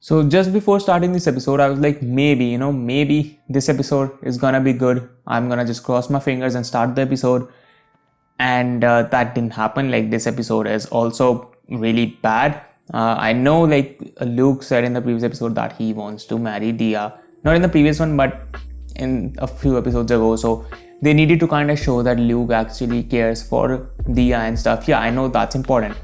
So just before starting this episode, I was like, maybe this episode is gonna be good. I'm gonna just cross my fingers and start the episode. And that didn't happen. Like, this episode is also really bad. I know, like, Luke said in the previous episode that he wants to marry Dia. Not in the previous one, but in a few episodes ago. So they needed to kind of show that Luke actually cares for Dia and stuff. Yeah, I know that's important.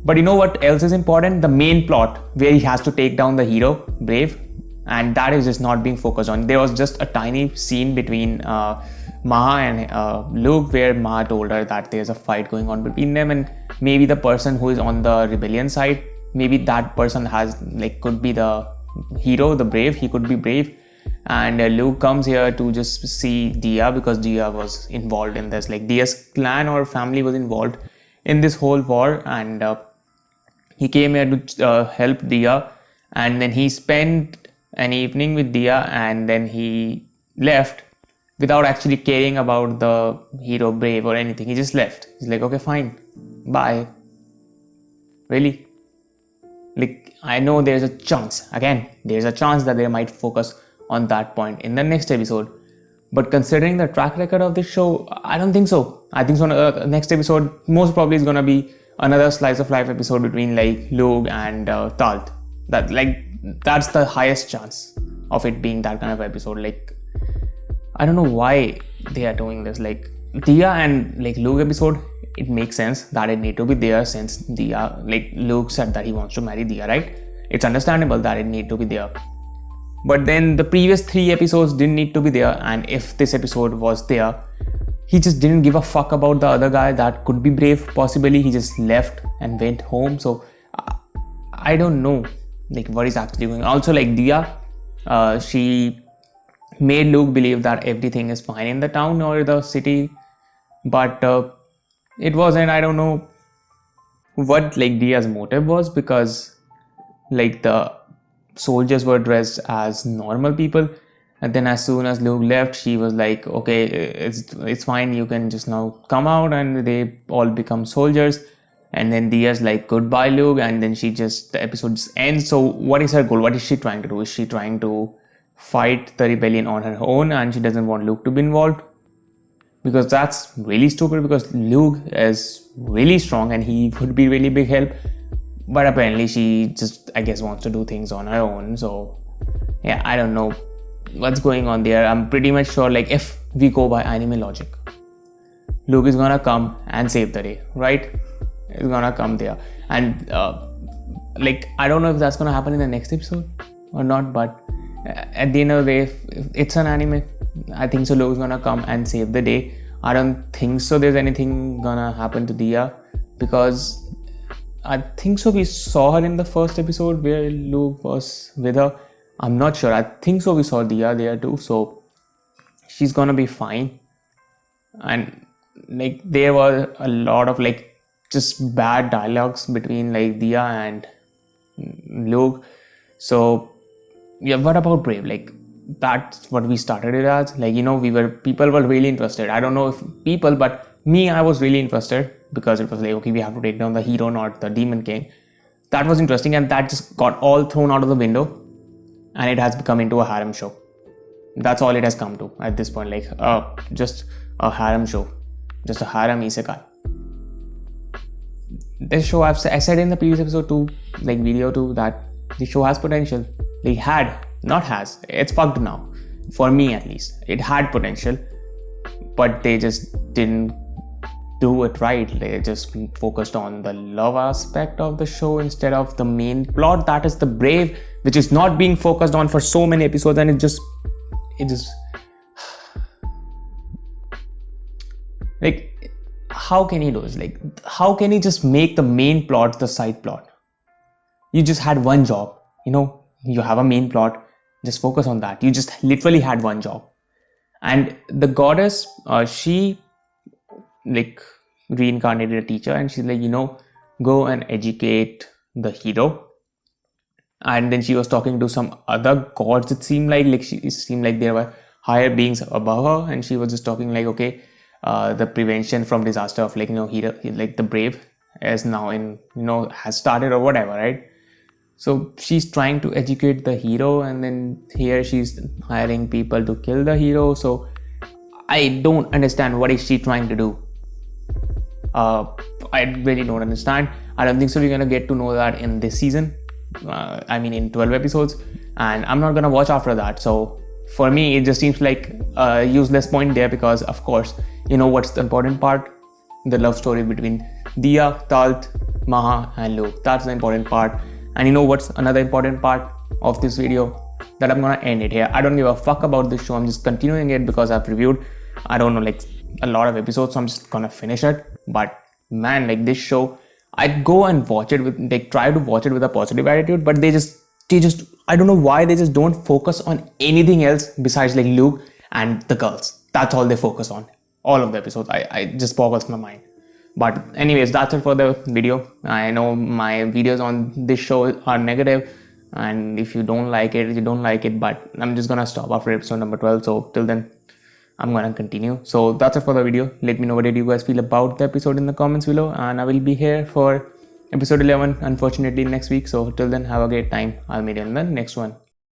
But you know what else is important? The main plot where he has to take down the hero, Brave, and that is just not being focused on. There was just a tiny scene between Maha and Luke where Maha told her that there's a fight going on between them, and maybe the person who is on the rebellion side, maybe that person could be the hero, the Brave. He could be Brave, and Luke comes here to just see Dia because Dia was involved in this. Like, Dia's clan or family was involved in this whole war, and he came here to help Dia, and then he spent an evening with Dia, and then he left without actually caring about the hero Brave or anything. He just left. He's like, okay, fine, bye. Really? Like, I know there's a chance that they might focus on that point in the next episode. But considering the track record of this show, I don't think so. I think so. Next episode most probably is gonna be another slice of life episode between like Luke and Talt. That's the highest chance of it being that kind of episode. Like, I don't know why they are doing this. Like, Dia and like Luke episode, it makes sense that it need to be there since Dia, like Luke said that he wants to marry Dia, right? It's understandable that it need to be there. But then the previous 3 episodes didn't need to be there, and if this episode was there, he just didn't give a fuck about the other guy that could be Brave. Possibly he just left and went home. So I don't know like what is actually going on. Also, like Dia, she made Luke believe that everything is fine in the town or the city, but it wasn't. I don't know what like Dia's motive was, because like the soldiers were dressed as normal people, and then as soon as Luke left, she was like, okay, it's fine, you can just now come out, and they all become soldiers. And then Dia's like, goodbye Luke, and then the episode just ends. So what is her goal? What is she trying to do? Is she trying to fight the rebellion on her own, and she doesn't want Luke to be involved? Because that's really stupid, because Luke is really strong and he would be really big help. But apparently she just, I guess, wants to do things on her own. So yeah, I don't know what's going on there. I'm pretty much sure, like, if we go by anime logic, Luke is gonna come and save the day, right? He's gonna come there, and like, I don't know if that's gonna happen in the next episode or not, but at the end of the day, if it's an anime, I think so Luke is gonna come and save the day. I don't think so there's anything gonna happen to Dia, because I think so we saw her in the first episode where Luke was with her. I'm not sure. I think so we saw Dia there too. So she's gonna be fine. And like, there were a lot of like just bad dialogues between like Dia and Luke. So yeah, what about Brave? Like, that's what we started it as. Like, people were really interested. I don't know if people, but me, I was really interested, because it was like, okay, we have to take down the hero, not the Demon King. That was interesting, and that just got all thrown out of the window, and it has become into a harem show. That's all it has come to at this point. Like, just a harem show, just a harem isekai. This show, I said in the previous episode too, like video too, that the show has potential. It had, not has, it's fucked now. For me at least, it had potential, but they just didn't do it right. They just focused on the love aspect of the show instead of the main plot, that is the Brave, which is not being focused on for so many episodes, and it just like, how can he do this? Like, how can he just make the main plot the side plot? You just had one job, you have a main plot, just focus on that. You just literally had one job. And the goddess, she like reincarnated a teacher, and she's like, go and educate the hero. And then she was talking to some other gods. It seemed like there were higher beings above her, and she was just talking like, okay, the prevention from disaster of hero, like the Brave is now has started or whatever, right? So she's trying to educate the hero, and then here she's hiring people to kill the hero. So I don't understand what is she trying to do. I really don't understand. I don't think so we're gonna get to know that in this season. In 12 episodes, and I'm not gonna watch after that. So for me, it just seems like a useless point there, because of course, you know what's the important part? The love story between Dia, Talt, Maha, and Luke. That's the important part. And you know what's another important part of this video? That I'm gonna end it here. I don't give a fuck about this show. I'm just continuing it because I've reviewed, I don't know, like a lot of episodes, so I'm just gonna finish it. But man, like this show, I'd go and watch it with, like, try to watch it with a positive attitude, but they just I don't know why they just don't focus on anything else besides like Luke and the girls. That's all they focus on. All of the episodes. I just boggles my mind. But anyways, that's it for the video. I know my videos on this show are negative, and if you don't like it, you don't like it, but I'm just gonna stop after episode number 12. So till then, I'm gonna continue. So that's it for the video. Let me know what did you guys feel about the episode in the comments below, and I will be here for episode 11 unfortunately next week. So till then, have a great time. I'll meet you in the next one.